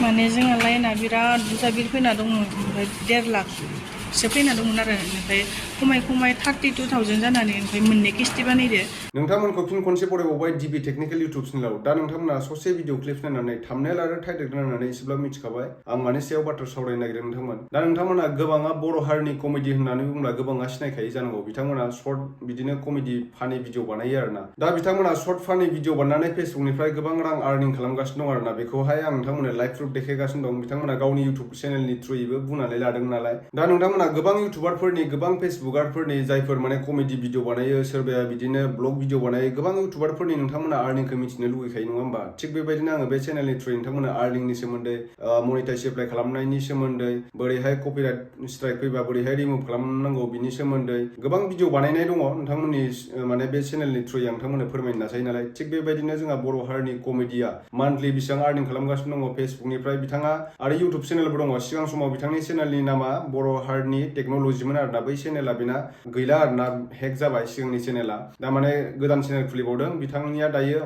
माने जोंहा लाइना बिराद बुरजा बिल फैना दङ ओमफ्राय 1.5 लाखसो फैना दंमोन आरो ओमफ्राय खमाय 32,000 जानानै ओमफ्राय मोननै किस्ति बानायदो। नोंथांमोनखौ फिन खनसे बरायबावबाय डिबि टेक्निकेल इउटुब चेनेलाव। दा नोंथांमोना ससे भिडिअ क्लिप्स नायनानै थाम्बनेल आरो टाइटेल नायनानै एसेब्लाबो मिथिखाबाय आं मानि सायाव बाथ्रा सावरायनो नागिरदों नोंथांमोन। दा नोंथांमोना गोबाङा बर' हारिनि कमेडि होननानै बुंब्ला गोबाङा सिनायखायो जानांगौ। बिथांमोना सर्ट बिदिनो कमेडि फानि भिडिअ बानायो आरोना। दा बिथांमोना सर्ट फानि भिडिअ बानायनानै फेसबुकनिफ्राय गोबां रां आर्निं खालामगासिनो दं आरोना। बेखौहाय आं नोंथांमोननो लाइभ प्रुफ देखायगासिनो दं। बिथांमोना गावनि इउटुब चेनेलनि थ्रुयैबो बुंनानै लादों नालाय। दा नोंथांमोना गोबां इउटुबारफोरनि गोबां फेसबुकारफोरनि जायफोर माने कमेडि भिडिअ बानायो, सोरबाया बिदिनो ब्लग भिडिअ बानायो, गोबां इउटुबारफोरनि नोंथांमोना आर्निंखौ मिथिनो लुगैखायो नङा होमबा? थिग बेबायदिनो आङो बे चेनेलनि थ्रुयै नोंथांमोना आर्निंनि सोमोन्दै, मनिटाइज एप्लाइ खालामनायनि सोमोन्दै, बोरैहाय कपिराइट स्ट्राइक फैबा बोरैहाय रिमुभ खालामनांगौ बिनि सोमोन्दै गोबां भिडिअ बानायनाय दङ नोंथांमोननि माने बे चेनेलनि थ्रुयै आं नोंथांमोननो फोरमायनो नाजायो नालाय। थिग बेबायदिनो जोंहा बर' हारिनि कमेडिया मान्थलि बेसेबां आर्निं खालामगासिनो दङ फेसबुकनिफ्राय बिथाङा, आरो इउटुब चेनेलबो दङ। सिगां समाव बिथांनि चेनेलनि नामा बर' हारिनि टेक्न'लजिमोन आरोना। बै चेनेला बेना गैला आरोना, हेक जाबाय सिगांनि चेनेला। दा माने गोदान चेनेल खुलिबावदों। बिथांनिया दायो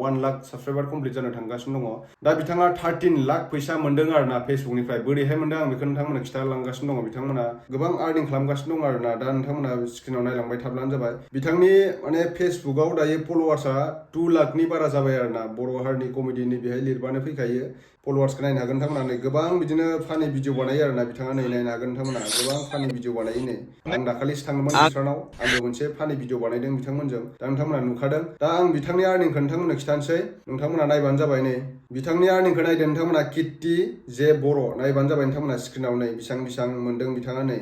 1 लाख साबसक्राइबार कमप्लिट जानो थांगासिनो दङ। दा बिथाङा 13 लाख फैसा मोनदों आरोना फेसबुकनिफ्राय। बोरैहाय मोनदों आं बेखौ नोंथांमोननो खिथालांगासिनो दङ। बिथांमोना गोबां आर्निं खालामगासिनो दं आरोना। दा नोंथांमोना स्क्रिनाव नायलांबाय थाब्लानो जाबाय। बिथांनि माने फेसबुकाव दायो फल'वार्सआ 2 लाखनि बारा जाबाय आरोना। बर' हारिनि कमेडिनि बेहाय लिरबानो फैखायो। फल'वार्सखौ नायनो हागोन नोंथांमोना। गोबां बिदिनो फानि भिडिअ बानायो आरोना बिथाङा। नै नायनो हागोन नोंथांमोना, गोबां फानि भिडिअ बानायो। नै आं दाखालिसो थांदोंमोन बिस्रानाव, आंबो मोनसे फानि भिडिअ बानायदों बिथांमोनजों। दा नोंथांमोना नुखादों। दा आं बिथांनि आर्निंखौ नोंथांमोननो खिथानोसै, नोंथांमोना नायबानो जाबाय। नै बिथांनि आर्निंखौ नायदो नोंथांमोना। किर्ति जे बर' नायबानो जाबाय नोंथांमोना स्क्रिनाव। नै बेसेबां मोनदों बिथाङा। नै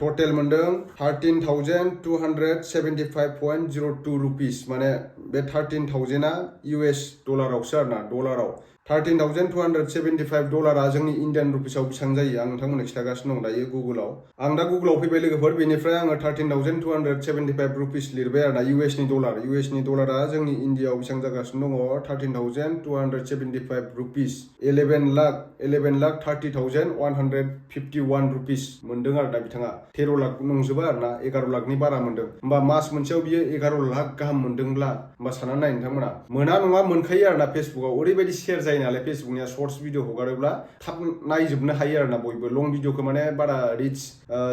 टटेल मोनदों 13,275.02 रुपिस। माने बे 13,000आ US डलारावसो आरोना, डलाराव। 13,275 डलारा जोंनि इण्डियान रुपिसाव बेसेबां जायो आं नोंथांमोननो खिथागासिनो दं दायो गुगोलाव। आं दा गुगोलाव फैबाय लोगोफोर। बेनिफ्राय आङो 13,275 रुपिस लिरबाय आरोना, US नि डलार। US नि डलारा जोंनि इण्डियाआव बेसेबां जागासिनो दङ? 13,275 रुपिस। 11,30,151 रुपिस मोनदों आरोना बिथाङा। 13 लाख नंजोबा आरोना, 11 लाखनि बारा मोनदों। होमबा मास मोनसेयाव बियो 11 लाख गाहाम मोनदोंब्ला, होमबा साननानै नाय नोंथांमोना। मोना नङा, मोनखायो आरोना। फेसबुकाव ओरैबायदि शेयार जायो नालाय फेसबुकनिया। सर्टस भिडिअ हगारोब्ला थाब नायजोबनो हायो आरोना बयबो। लं भिडिअखौ माने बारा रिच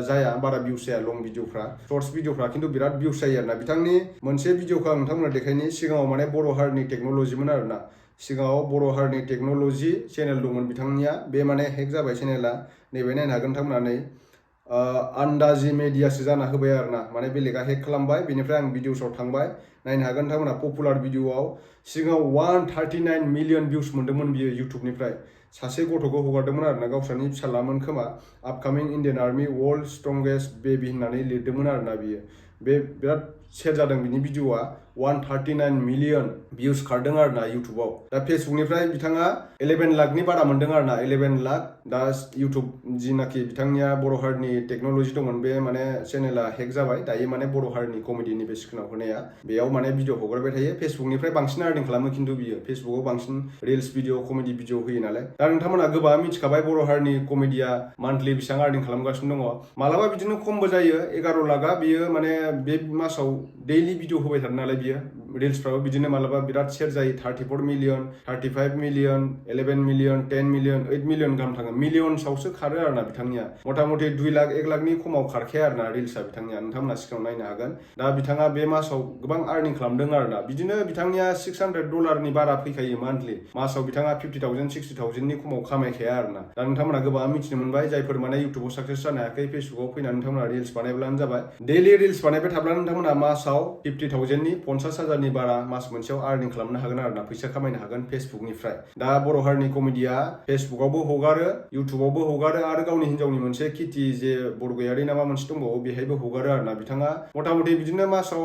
जाया, बारा भिउस जाया लं भिडिअफ्रा। सर्टस भिडिअफ्रा खिन्थु बिराद भिउस जायो आरोना। बिथांनि मोनसे भिडिअखौ आं नोंथांमोननो देखायनि। सिगाङाव माने बर' हारिनि टेक्न'लजिमोन आरोना। सिगाङाव बर' हारिनि टेक्न'लजि चेनेल दंमोन बिथांनिया। बे माने हेक जाबाय चेनेला। नैबे नायनो हागोन नोंथांमोना। नै आन्दाजि मेडियासो जाना होबाय आरोना। माने बेलेगा हेक खालामबाय। बेनिफ्राय आं भिडिअसआव थांबाय, नायनो हागोन नोंथांमोना। पपुलार भिडिअआव सिगाङाव 139 मिलियन भिउस मोनदोंमोन बियो इउटुबनिफ्राय। सासे गथ'खौ हगारदोंमोन आरोना, गावस्रानि फिसालामोन खोमा। आपकामिं Indian army world strongest baby होननानै लिरदोंमोन आरोना बियो। बे बिराद शेयार जादों बिनि भिडिअआ। 139 मिलियन भिउस खारदों आरोना इउटुबाव। दा फेसबुकनिफ्राय बिथाङा 11 लाखनि बारा मोनदों आरोना, 11 लाख। दा इउटुब जिनाखि बिथांनिया बर' हारिनि टेक्न'लजि दंमोन, बे माने चेनेला हेक जाबाय। दायो माने बर' हारिनि कमेडिनि बे स्क्रिनाव होनाया, बेयाव माने भिडिअ हगारबाय थायो। फेसबुकनिफ्राय बांसिन आर्निं खालामो खिन्थु बियो। फेसबुकाव बांसिन रिल्स भिडिअ, कमेडि भिडिअ होयो नालाय। दा नोंथांमोना गोबाङा मिथिखाबाय बर' हारिनि कमेडिया मान्थलि बेसेबां आर्निं खालामगासिनो दङ। मालाबा बिदिनो खमबो जायो। 11 लाखआ बियो माने बे मासाव दैलि भिडिअ होबाय थादों नालाय बियो। रिल्सफ्राबो बिदिनो मालाबा बिराद शेयार जायो। 34 million, 35 million, 11 million, 10 million, 8 million गाहाम थाङो। मिलियन्सआवसो खारो आरोना बिथांनिया। मथा मथि 2 लाख 1 लाखनि खमाव खारखाया आरोना रिल्सआ बिथांनिया। नोंथांमोना सिगाङाव नायनो हागोन। दा बिथाङा बे मासाव गोबां आर्निं खालामदों आरोना। बिदिनो बिथांनिया 600 डलारनि बारा फैखायो मान्थलि। मासाव बिथाङा 50,000 60,000नि खमाव खामायखाया आरोना। दा नोंथांमोना गोबाङा मिथिनो मोनबाय। जायफोर माने इउटुबाव साक्सेस जानो हायाखै, फेसबुकाव फैनानै नोंथांमोना रिल्स बानायब्लानो जाबाय। डेलि रिल्स बानायबाय थाब्लानो नोंथांमोना मासाव 50,000नि 50,000नि बारा मास मोनसेयाव आर्निं खालामनो हागोन आरोना। फैसा खामायनो हागोन फेसबुकनिफ्राय। दा बर' हारिनि कमेडिया फेसबुकावबो हगारो, इउटुबावबो हगारो, आरो गावनि हिन्जावनि मोनसे किर्ति जे बरगयारि नामा मोनसे दंबावो, बेहायबो हगारो आरोना। बिथाङा मथा मथि बिदिनो मासाव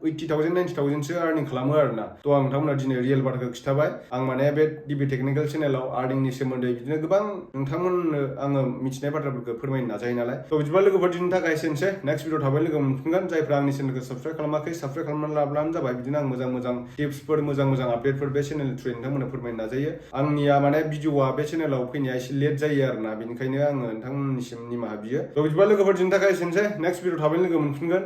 80,000 90,000सो आर्निं खालामो आरोना। थ' आं नोंथांमोना दिनै रियेल बाथ्राखौ खिथाबाय। आं माने बे डिबि टेक्निकेल चेनेलाव आर्निंनि सोमोन्दै बिदिनो गोबां नोंथांमोननो आङो मिथिनाय बाथ्राफोरखौ फोरमायनो नाजायो नालाय। थ' बिदिबा लोगोफोर दिनैनि थाखाय एसेनोसै। नेक्स्ट भिडिअ थाबै लोगो मोनफिनगोन। जायफ्रा आंनि चेनेलखौ साबस्क्राइब खालामाखै, साबस्क्राइब खालामनानै लाब्लानो जाबाय। बिदिनो आं मोजां टिप्सफोर, मोजां आपडेटफोर बे चेनेलनि थ्रुयै नोंथांमोननो फोरमायनो नाजायो। आंनिया माने भिडिअआ बे चेनेलाव फैनाया एसे लेट जायो आरोना। बेनिखायनो आङो नोंथांमोननिसिम निमाहा बियो। थ' बिदिबा लोगोफोर दिनैनि थाखाय एसेनोसै। नेक्स्ट भिडिअ थाबैनो लोगो मोनफिनगोन।